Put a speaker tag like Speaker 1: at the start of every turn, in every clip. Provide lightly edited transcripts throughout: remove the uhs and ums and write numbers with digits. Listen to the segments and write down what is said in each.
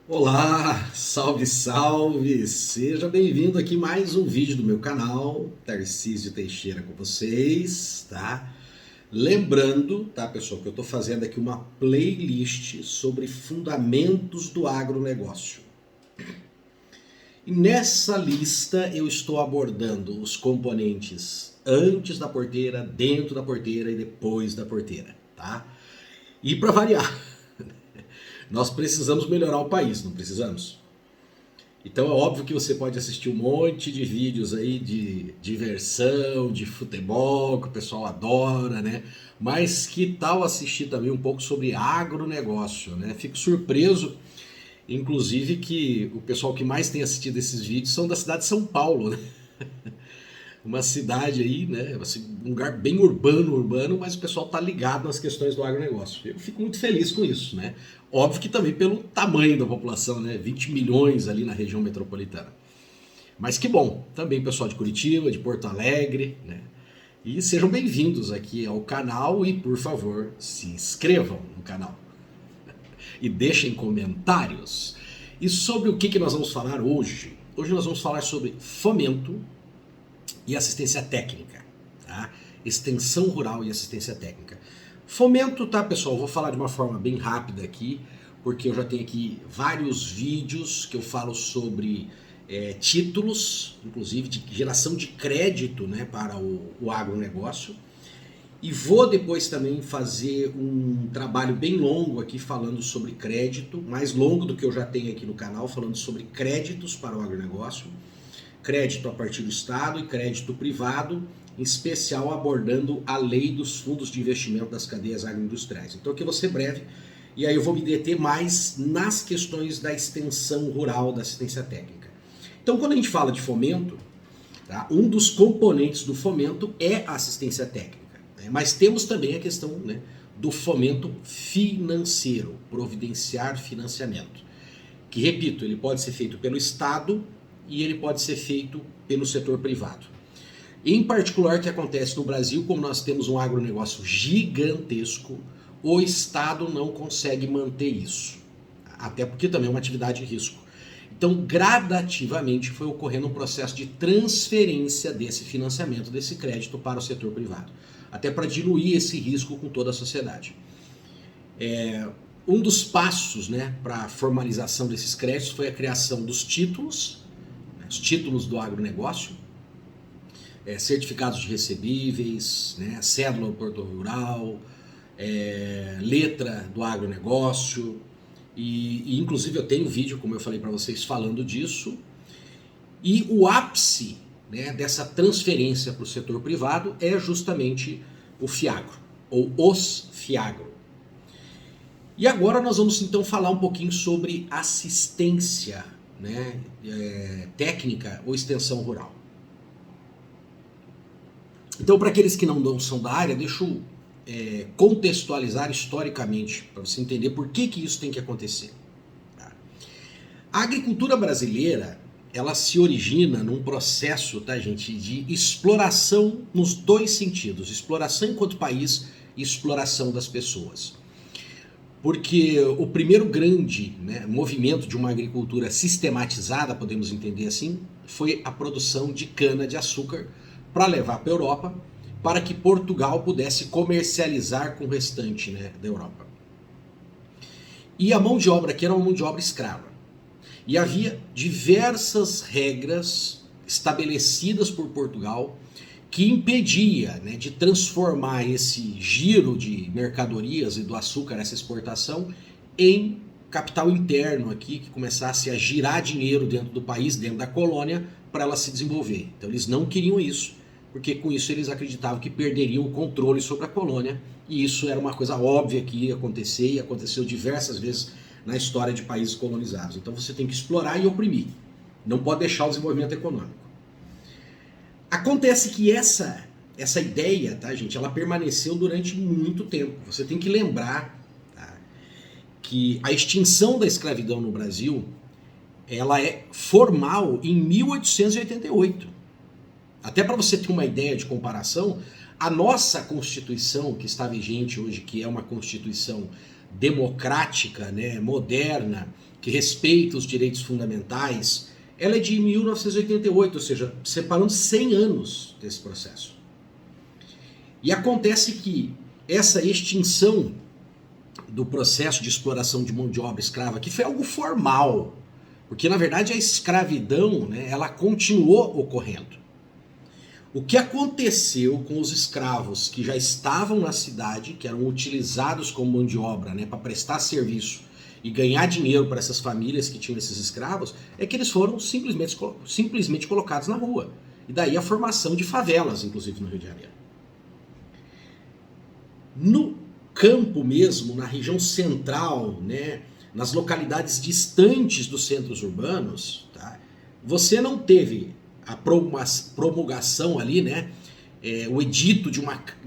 Speaker 1: Olá, salve, salve! Seja bem-vindo aqui a mais um vídeo do meu canal, Tarcísio Teixeira com vocês, tá? Lembrando, tá, pessoal, que eu tô fazendo aqui uma playlist sobre fundamentos do agronegócio. E nessa lista eu estou abordando os componentes antes da porteira, dentro da porteira e depois da porteira, tá? E para variar, nós precisamos melhorar o país, não precisamos? Então é óbvio que você pode assistir um monte de vídeos aí de diversão, de futebol, que o pessoal adora, né? Mas que tal assistir também um pouco sobre agronegócio, né? Fico surpreso, inclusive, que o pessoal que mais tem assistido esses vídeos são da cidade de São Paulo, né? Uma cidade aí, né? Assim, um lugar bem urbano, mas o pessoal tá ligado nas questões do agronegócio. Eu fico muito feliz com isso, né? Óbvio que também pelo tamanho da população, né? 20 milhões ali na região metropolitana. Mas que bom, também pessoal de Curitiba, de Porto Alegre, né? E sejam bem-vindos aqui ao canal e, por favor, se inscrevam no canal e deixem comentários. E sobre o que nós vamos falar hoje? Hoje nós vamos falar sobre fomento e assistência técnica, tá? Extensão rural e assistência técnica. Fomento, tá, pessoal? Vou falar de uma forma bem rápida aqui, porque eu já tenho aqui vários vídeos que eu falo sobre títulos, inclusive de geração de crédito, né, para o agronegócio. E vou depois também fazer um trabalho bem longo aqui falando sobre crédito, mais longo do que eu já tenho aqui no canal, falando sobre créditos para o agronegócio, crédito a partir do Estado e crédito privado, em especial abordando a lei dos fundos de investimento das cadeias agroindustriais. Então aqui eu vou ser breve, e aí eu vou me deter mais nas questões da extensão rural, da assistência técnica. Então quando a gente fala de fomento, tá, um dos componentes do fomento é a assistência técnica, né? Mas temos também a questão, né, do fomento financeiro, providenciar financiamento, que, repito, ele pode ser feito pelo Estado e ele pode ser feito pelo setor privado. Em particular, o que acontece no Brasil, como nós temos um agronegócio gigantesco, o Estado não consegue manter isso, até porque também é uma atividade de risco. Então, gradativamente foi ocorrendo um processo de transferência desse financiamento, desse crédito para o setor privado, até para diluir esse risco com toda a sociedade. Um dos passos, né, para a formalização desses créditos foi a criação dos títulos, os títulos do agronegócio, certificados de recebíveis, né, cédula do produtor rural, letra do agronegócio, e inclusive eu tenho um vídeo, como eu falei para vocês, falando disso. E o ápice, né, dessa transferência para o setor privado é justamente o FIAGRO, ou os FIAGRO. E agora nós vamos então falar um pouquinho sobre assistência, né, técnica ou extensão rural. Então, para aqueles que não são da área, deixa eu contextualizar historicamente, para você entender por que isso tem que acontecer. A agricultura brasileira, ela se origina num processo, tá, gente, de exploração nos dois sentidos, exploração enquanto país e exploração das pessoas. Porque o primeiro grande, né, movimento de uma agricultura sistematizada, podemos entender assim, foi a produção de cana-de-açúcar para levar para a Europa, para que Portugal pudesse comercializar com o restante, né, da Europa. E a mão de obra aqui era uma mão de obra escrava. E havia diversas regras estabelecidas por Portugal que impedia, né, de transformar esse giro de mercadorias e do açúcar, essa exportação, em capital interno aqui, que começasse a girar dinheiro dentro do país, dentro da colônia, para ela se desenvolver. Então eles não queriam isso, porque com isso eles acreditavam que perderiam o controle sobre a colônia, e isso era uma coisa óbvia que ia acontecer, e aconteceu diversas vezes na história de países colonizados. Então você tem que explorar e oprimir, não pode deixar o desenvolvimento econômico. Acontece que essa ideia, tá, gente, ela permaneceu durante muito tempo. Você tem que lembrar, tá, que a extinção da escravidão no Brasil, ela é formal em 1888. Até para você ter uma ideia de comparação, a nossa Constituição, que está vigente hoje, que é uma Constituição democrática, né, moderna, que respeita os direitos fundamentais, ela é de 1988, ou seja, separando 100 anos desse processo. E acontece que essa extinção do processo de exploração de mão de obra escrava, que foi algo formal, porque na verdade a escravidão, né, ela continuou ocorrendo. O que aconteceu com os escravos que já estavam na cidade, que eram utilizados como mão de obra, né, para prestar serviço e ganhar dinheiro para essas famílias que tinham esses escravos, é que eles foram simplesmente colocados na rua. E daí a formação de favelas, inclusive no Rio de Janeiro. No campo mesmo, na região central, né, nas localidades distantes dos centros urbanos, tá, você não teve a promulgação ali, né, o edito de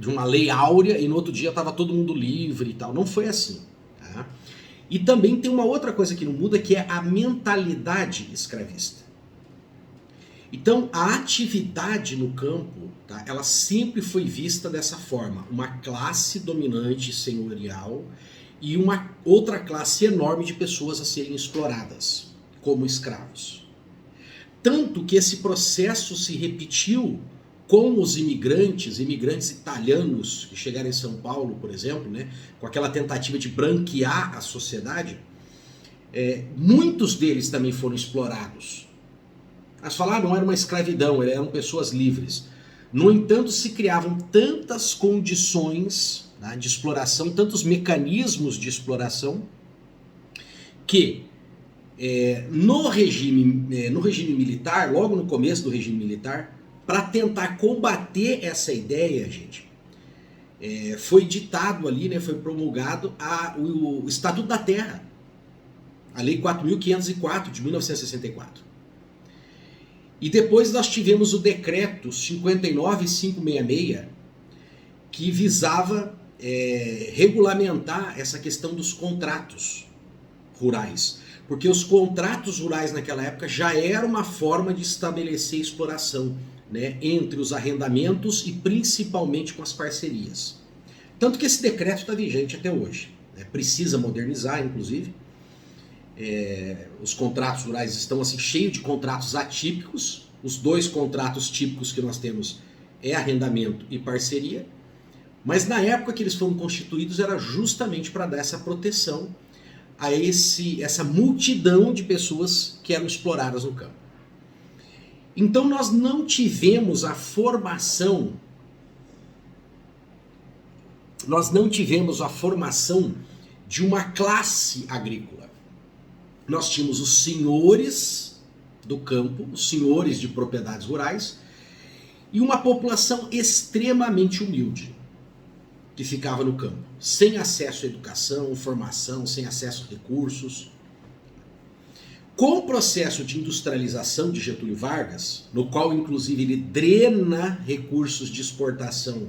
Speaker 1: uma lei áurea e no outro dia estava todo mundo livre e tal. Não foi assim. Tá? E também tem uma outra coisa que não muda, que é a mentalidade escravista. Então, a atividade no campo, tá, ela sempre foi vista dessa forma. Uma classe dominante senhorial e uma outra classe enorme de pessoas a serem exploradas como escravos. Tanto que esse processo se repetiu com os imigrantes italianos que chegaram em São Paulo, por exemplo, né, com aquela tentativa de branquear a sociedade. Muitos deles também foram explorados. Mas falaram, não era uma escravidão, eram pessoas livres. No entanto, se criavam tantas condições, né, de exploração, tantos mecanismos de exploração, que no regime militar, logo no começo do regime militar, para tentar combater essa ideia, gente, foi ditado ali, né, foi promulgado o Estatuto da Terra, a Lei 4.504 de 1964. E depois nós tivemos o Decreto 59.566, que visava regulamentar essa questão dos contratos rurais. Porque os contratos rurais naquela época já era uma forma de estabelecer exploração, né, entre os arrendamentos e principalmente com as parcerias. Tanto que esse decreto está vigente até hoje. Né? Precisa modernizar, inclusive. Os contratos rurais estão assim, cheios de contratos atípicos. Os dois contratos típicos que nós temos é arrendamento e parceria. Mas na época que eles foram constituídos era justamente para dar essa proteção a essa multidão de pessoas que eram exploradas no campo. Então nós não tivemos a formação de uma classe agrícola. Nós tínhamos os senhores do campo, os senhores de propriedades rurais, e uma população extremamente humilde, que ficava no campo, sem acesso à educação, formação, sem acesso a recursos. Com o processo de industrialização de Getúlio Vargas, no qual inclusive ele drena recursos de exportação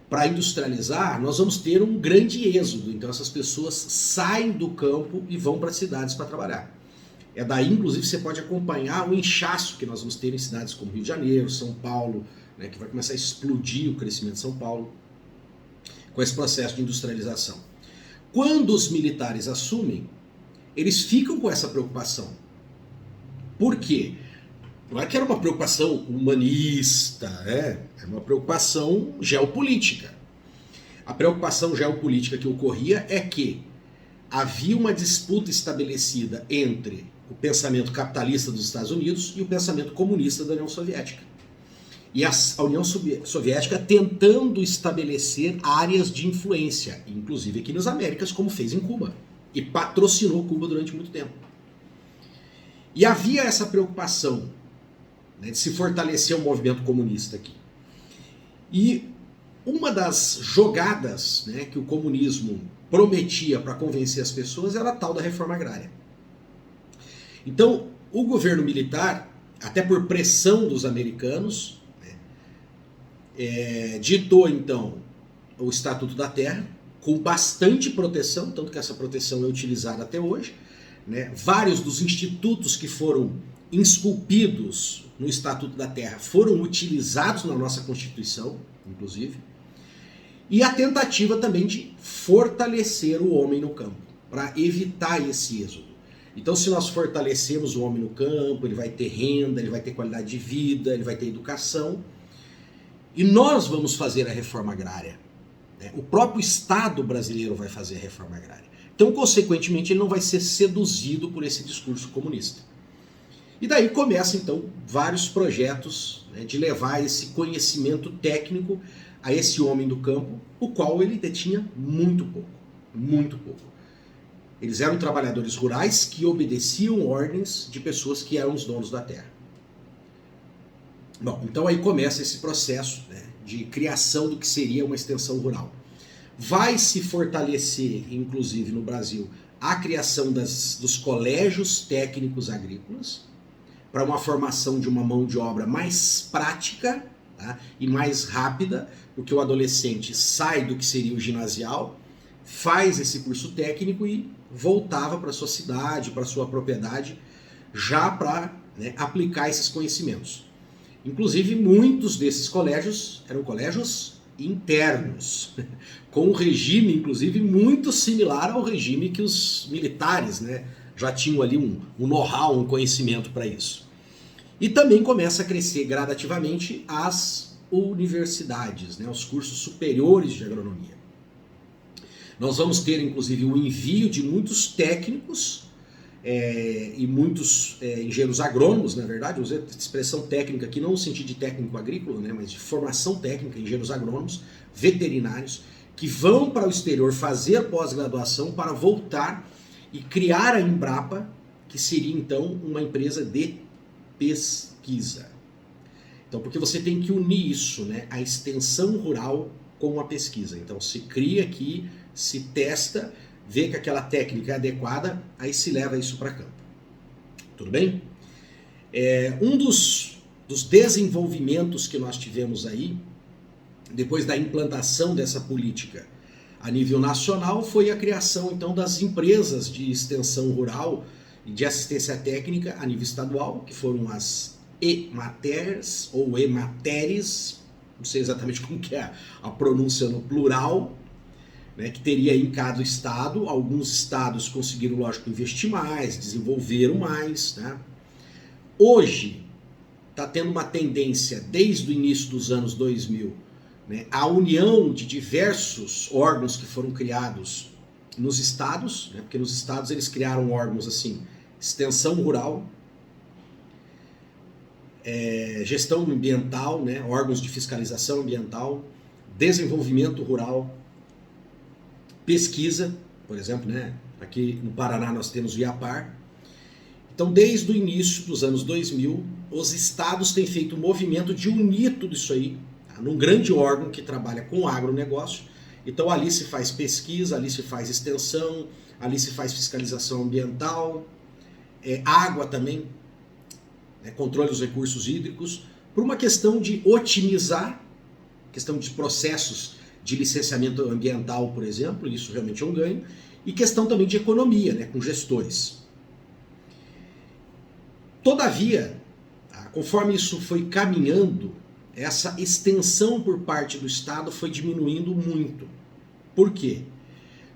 Speaker 1: para industrializar, nós vamos ter um grande êxodo. Então essas pessoas saem do campo e vão para as cidades para trabalhar. É daí, inclusive, você pode acompanhar o inchaço que nós vamos ter em cidades como Rio de Janeiro, São Paulo, né, que vai começar a explodir o crescimento de São Paulo com esse processo de industrialização. Quando os militares assumem, eles ficam com essa preocupação. Por quê? Não é que era uma preocupação humanista, é uma preocupação geopolítica. A preocupação geopolítica que ocorria é que havia uma disputa estabelecida entre o pensamento capitalista dos Estados Unidos e o pensamento comunista da União Soviética. E a União Soviética tentando estabelecer áreas de influência, inclusive aqui nas Américas, como fez em Cuba, e patrocinou Cuba durante muito tempo. E havia essa preocupação, né, de se fortalecer o movimento comunista aqui. E uma das jogadas, né, que o comunismo prometia para convencer as pessoas era a tal da reforma agrária. Então, o governo militar, até por pressão dos americanos, ditou então o Estatuto da Terra, com bastante proteção, tanto que essa proteção é utilizada até hoje. Né? Vários dos institutos que foram esculpidos no Estatuto da Terra foram utilizados na nossa Constituição, inclusive. E a tentativa também de fortalecer o homem no campo, para evitar esse êxodo. Então, se nós fortalecemos o homem no campo, ele vai ter renda, ele vai ter qualidade de vida, ele vai ter educação. E nós vamos fazer a reforma agrária, né? O próprio Estado brasileiro vai fazer a reforma agrária. Então, consequentemente, ele não vai ser seduzido por esse discurso comunista. E daí começam, então, vários projetos, né, de levar esse conhecimento técnico a esse homem do campo, o qual ele detinha muito pouco, muito pouco. Eles eram trabalhadores rurais que obedeciam ordens de pessoas que eram os donos da terra. Bom, então aí começa esse processo, né, de criação do que seria uma extensão rural. Vai se fortalecer, inclusive no Brasil, a criação dos colégios técnicos agrícolas, para uma formação de uma mão de obra mais prática, tá, e mais rápida, porque o adolescente sai do que seria o ginasial, faz esse curso técnico e voltava para sua cidade, para sua propriedade, já para, né, aplicar esses conhecimentos. Inclusive, muitos desses colégios eram colégios internos, com um regime, inclusive, muito similar ao regime que os militares, né, já tinham ali um know-how, um conhecimento para isso. E também começa a crescer gradativamente as universidades, né, os cursos superiores de agronomia. Nós vamos ter, inclusive, o envio de muitos técnicos e muitos engenheiros agrônomos, na verdade, eu usei a expressão técnica aqui não no sentido de técnico agrícola, né, mas de formação técnica, engenheiros agrônomos, veterinários, que vão para o exterior fazer pós-graduação para voltar e criar a Embrapa, que seria então uma empresa de pesquisa. Então, porque você tem que unir isso, né, a extensão rural com a pesquisa. Então, se cria aqui, se testa, vê que aquela técnica é adequada, aí se leva isso para campo. Tudo bem? Um dos desenvolvimentos que nós tivemos aí, depois da implantação dessa política a nível nacional, foi a criação então das empresas de extensão rural e de assistência técnica a nível estadual, que foram as EMATERs ou EMATERs, não sei exatamente como que é a pronúncia no plural, né, que teria em cada estado. Alguns estados conseguiram, lógico, investir mais, desenvolveram mais, né? Hoje está tendo uma tendência, desde o início dos anos 2000, né, a união de diversos órgãos que foram criados nos estados, né, porque nos estados eles criaram órgãos assim, extensão rural, gestão ambiental, né, órgãos de fiscalização ambiental, desenvolvimento rural, pesquisa, por exemplo, né, aqui no Paraná nós temos o IAPAR. Então, desde o início dos anos 2000, os estados têm feito um movimento de unir tudo isso aí, tá, num grande órgão que trabalha com agronegócio. Então, ali se faz pesquisa, ali se faz extensão, ali se faz fiscalização ambiental, água também, né, controle dos recursos hídricos, por uma questão de otimizar, questão de processos de licenciamento ambiental, por exemplo, isso realmente é um ganho, e questão também de economia, né, com gestores. Todavia, conforme isso foi caminhando, essa extensão por parte do Estado foi diminuindo muito. Por quê?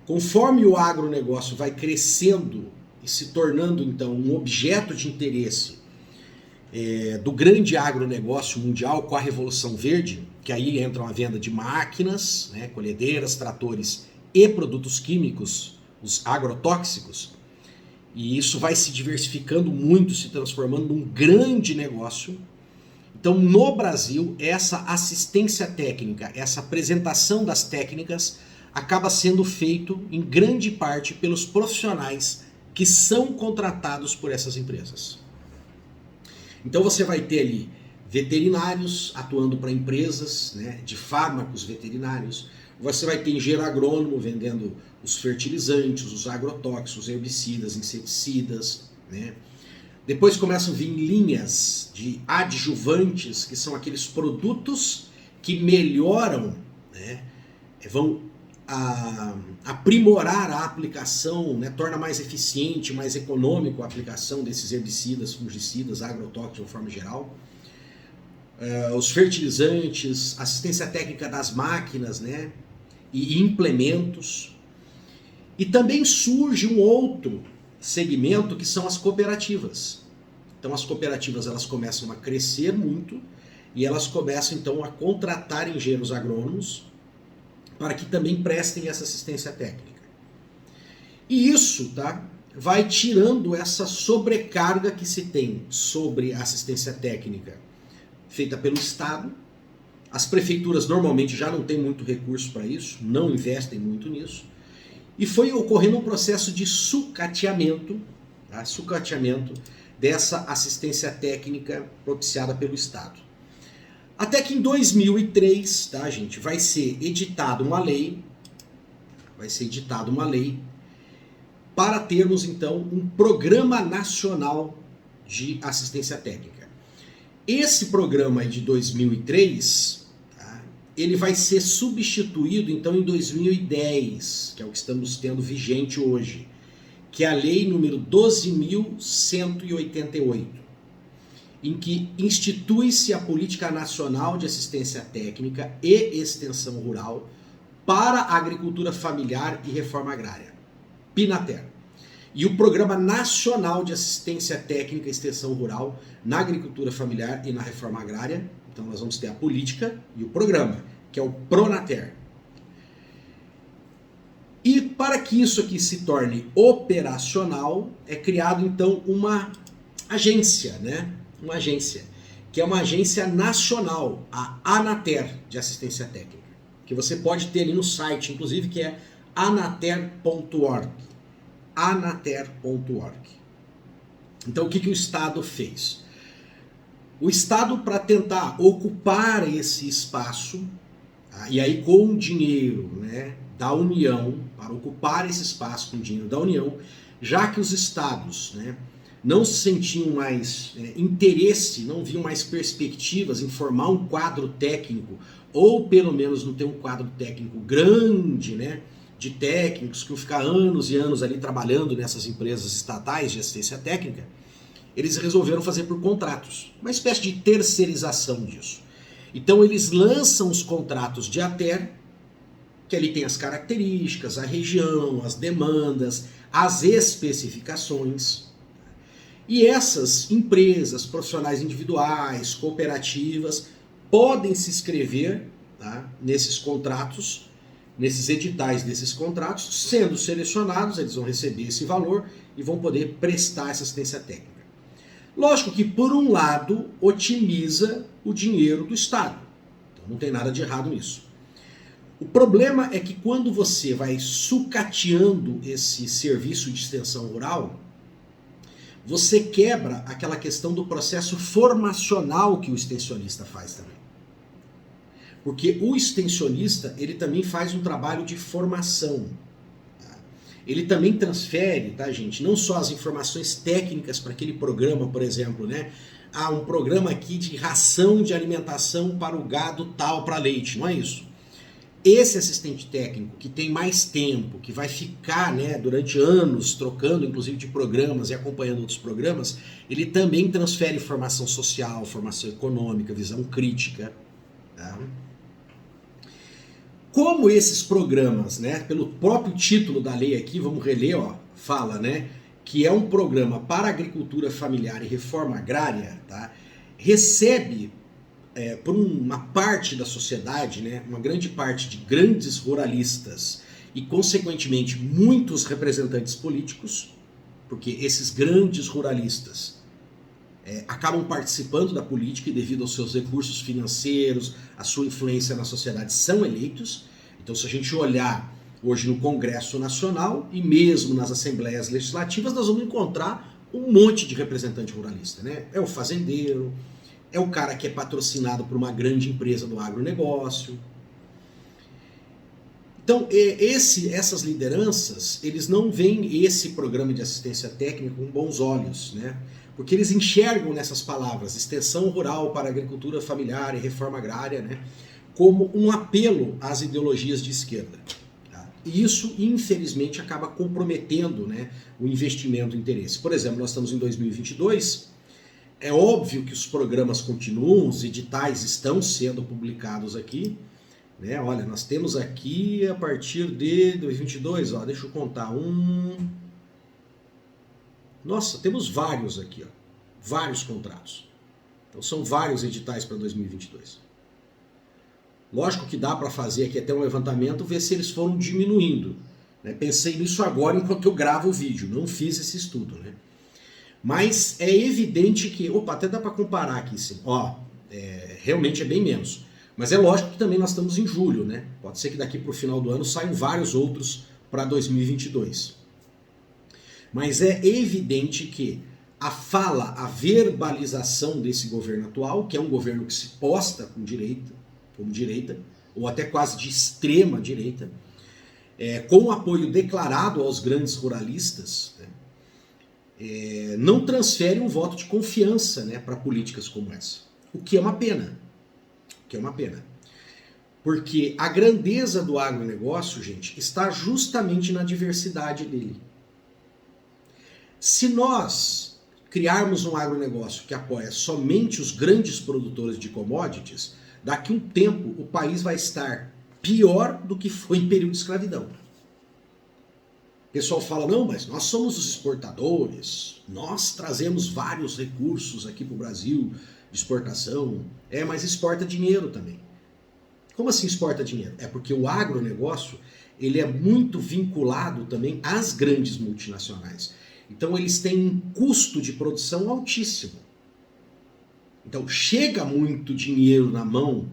Speaker 1: Conforme o agronegócio vai crescendo e se tornando, então, um objeto de interesse do grande agronegócio mundial com a Revolução Verde, que aí entram a venda de máquinas, né, colhedeiras, tratores e produtos químicos, os agrotóxicos, e isso vai se diversificando muito, se transformando num grande negócio. Então, no Brasil, essa assistência técnica, essa apresentação das técnicas, acaba sendo feito em grande parte pelos profissionais que são contratados por essas empresas. Então você vai ter ali veterinários atuando para empresas, né, de fármacos veterinários, você vai ter engenheiro agrônomo vendendo os fertilizantes, os agrotóxicos, herbicidas, inseticidas, né? Depois começam a vir linhas de adjuvantes, que são aqueles produtos que melhoram, né, vão aprimorar a aplicação, né, torna mais eficiente, mais econômico a aplicação desses herbicidas, fungicidas, agrotóxicos de uma forma geral. Os fertilizantes, assistência técnica das máquinas, né, e implementos. E também surge um outro segmento que são as cooperativas. Então as cooperativas elas começam a crescer muito e elas começam então a contratar engenheiros agrônomos para que também prestem essa assistência técnica. E isso, tá, vai tirando essa sobrecarga que se tem sobre a assistência técnica feita pelo Estado. As prefeituras normalmente já não têm muito recurso para isso, não investem muito nisso. E foi ocorrendo um processo de sucateamento, tá, sucateamento dessa assistência técnica propiciada pelo Estado. Até que em 2003, tá, gente, vai ser editada uma lei para termos então um Programa Nacional de Assistência Técnica. Esse programa de 2003, tá, ele vai ser substituído então em 2010, que é o que estamos tendo vigente hoje, que é a lei número 12.188, em que institui-se a Política Nacional de Assistência Técnica e Extensão Rural para a Agricultura Familiar e Reforma Agrária, PNATER. E o Programa Nacional de Assistência Técnica e Extensão Rural na Agricultura Familiar e na Reforma Agrária. Então nós vamos ter a política e o programa, que é o PRONATER. E para que isso aqui se torne operacional, é criado então uma agência, né? Uma agência, que é uma agência nacional, a ANATER de Assistência Técnica, que você pode ter ali no site, inclusive, que é anater.org. anater.org. Então o que o Estado fez? O Estado, para tentar ocupar esse espaço, tá? E aí com dinheiro, né, da União, para ocupar esse espaço com dinheiro da União, já que os estados, né, não se sentiam mais interesse, não viam mais perspectivas em formar um quadro técnico, ou pelo menos não ter um quadro técnico grande, né, de técnicos que vão ficar anos e anos ali trabalhando nessas empresas estatais de assistência técnica, eles resolveram fazer por contratos, uma espécie de terceirização disso. Então eles lançam os contratos de ATER, que ali tem as características, a região, as demandas, as especificações. E essas empresas, profissionais individuais, cooperativas, podem se inscrever, tá, nesses contratos, nesses editais desses contratos. Sendo selecionados, eles vão receber esse valor e vão poder prestar essa assistência técnica. Lógico que, por um lado, otimiza o dinheiro do Estado. Então não tem nada de errado nisso. O problema é que quando você vai sucateando esse serviço de extensão rural, você quebra aquela questão do processo formacional que o extensionista faz também. Porque o extensionista, ele também faz um trabalho de formação. Tá? Ele também transfere, tá, gente, não só as informações técnicas para aquele programa, por exemplo, né? Ah, um programa aqui de ração de alimentação para o gado tal, para leite, não é isso. Esse assistente técnico que tem mais tempo, que vai ficar, né, durante anos trocando inclusive de programas e acompanhando outros programas, ele também transfere formação social, formação econômica, visão crítica. Tá? Como esses programas, né, pelo próprio título da lei aqui, vamos reler, ó, fala, né, que é um programa para agricultura familiar e reforma agrária, tá, recebe por uma parte da sociedade, né, uma grande parte de grandes ruralistas e, consequentemente, muitos representantes políticos, porque esses grandes ruralistas acabam participando da política e, devido aos seus recursos financeiros, a sua influência na sociedade, são eleitos. Então, se a gente olhar hoje no Congresso Nacional e mesmo nas Assembleias Legislativas, nós vamos encontrar um monte de representante ruralista, né? É o fazendeiro, é o cara que é patrocinado por uma grande empresa do agronegócio. Então, essas lideranças, eles não veem esse programa de assistência técnica com bons olhos, né? Porque eles enxergam nessas palavras, extensão rural para agricultura familiar e reforma agrária, né, como um apelo às ideologias de esquerda. Tá? E isso, infelizmente, acaba comprometendo, né, o investimento e o interesse. Por exemplo, nós estamos em 2022... É óbvio que os programas continuam, os editais estão sendo publicados aqui, né? Olha, nós temos aqui a partir de 2022, ó, deixa eu contar, 1, Nossa, temos vários aqui, ó, vários contratos. Então são vários editais para 2022. Lógico que dá para fazer aqui até um levantamento, ver se eles foram diminuindo. Né? Pensei nisso agora enquanto eu gravo o vídeo, não fiz esse estudo. Né? Mas é evidente que, opa, até dá para comparar aqui, sim. Ó, realmente é bem menos. Mas é lógico que também nós estamos em julho, né? Pode ser que daqui para o final do ano saiam vários outros para 2022. Mas é evidente que a fala, a verbalização desse governo atual, que é um governo que se posta como direita, ou até quase de extrema direita, com apoio declarado aos grandes ruralistas, né, não transfere um voto de confiança, né, para políticas como essa. O que é uma pena. Porque a grandeza do agronegócio, gente, está justamente na diversidade dele. Se nós criarmos um agronegócio que apoia somente os grandes produtores de commodities, daqui a um tempo o país vai estar pior do que foi em período de escravidão. O pessoal fala, não, mas nós somos os exportadores, nós trazemos vários recursos aqui para o Brasil de exportação, mas exporta dinheiro também. Como assim exporta dinheiro? É porque o agronegócio ele é muito vinculado também às grandes multinacionais. Então eles têm um custo de produção altíssimo. Então chega muito dinheiro na mão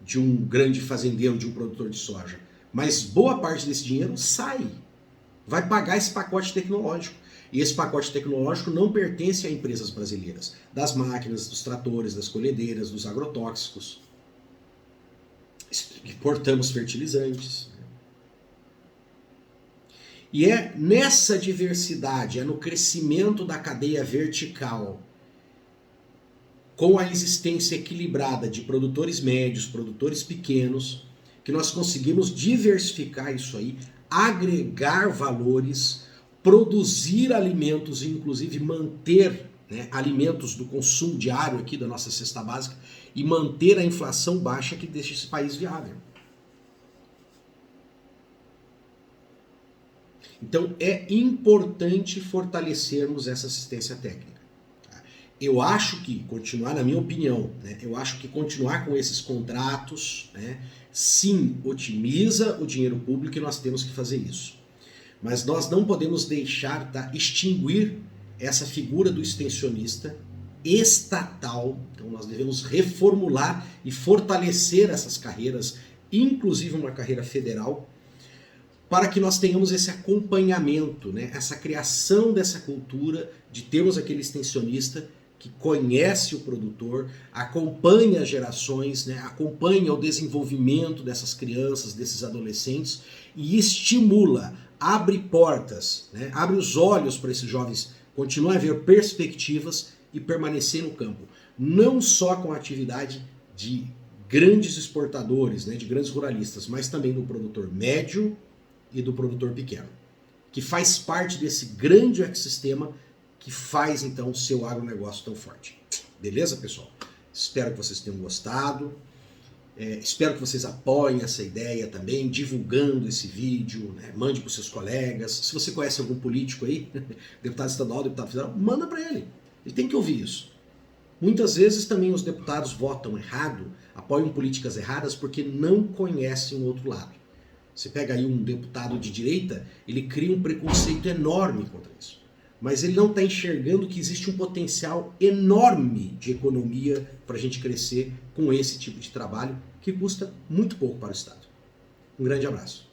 Speaker 1: de um grande fazendeiro, de um produtor de soja, mas boa parte desse dinheiro sai, vai pagar esse pacote tecnológico. E esse pacote tecnológico não pertence a empresas brasileiras, das máquinas, dos tratores, das colhedeiras, dos agrotóxicos. Importamos fertilizantes. E é nessa diversidade, é no crescimento da cadeia vertical, com a existência equilibrada de produtores médios, produtores pequenos, que nós conseguimos diversificar isso aí, agregar valores, produzir alimentos e inclusive manter, né, alimentos do consumo diário aqui da nossa cesta básica e manter a inflação baixa que deixa esse país viável. Então é importante fortalecermos essa assistência técnica. Eu acho que continuar, na minha opinião, né, eu acho que continuar com esses contratos, né, sim, otimiza o dinheiro público e nós temos que fazer isso. Mas nós não podemos deixar, extinguir essa figura do extensionista estatal. Então nós devemos reformular e fortalecer essas carreiras, inclusive uma carreira federal, para que nós tenhamos esse acompanhamento, né? Essa criação dessa cultura de termos aquele extensionista que conhece o produtor, acompanha as gerações, né? Acompanha o desenvolvimento dessas crianças, desses adolescentes e estimula, abre portas, né? Abre os olhos para esses jovens continuarem a ver perspectivas e permanecer no campo. Não só com a atividade de grandes exportadores, né? De grandes ruralistas, mas também do produtor médio e do produtor pequeno, que faz parte desse grande ecossistema que faz então o seu agronegócio tão forte. Beleza, pessoal? Espero que vocês tenham gostado. Espero que vocês apoiem essa ideia também, divulgando esse vídeo, né? Mande para os seus colegas. Se você conhece algum político aí, deputado estadual, deputado federal, manda para ele. Ele tem que ouvir isso. Muitas vezes também os deputados votam errado, apoiam políticas erradas porque não conhecem o outro lado. Você pega aí um deputado de direita, ele cria um preconceito enorme contra isso. Mas ele não está enxergando que existe um potencial enorme de economia para a gente crescer com esse tipo de trabalho que custa muito pouco para o Estado. Um grande abraço.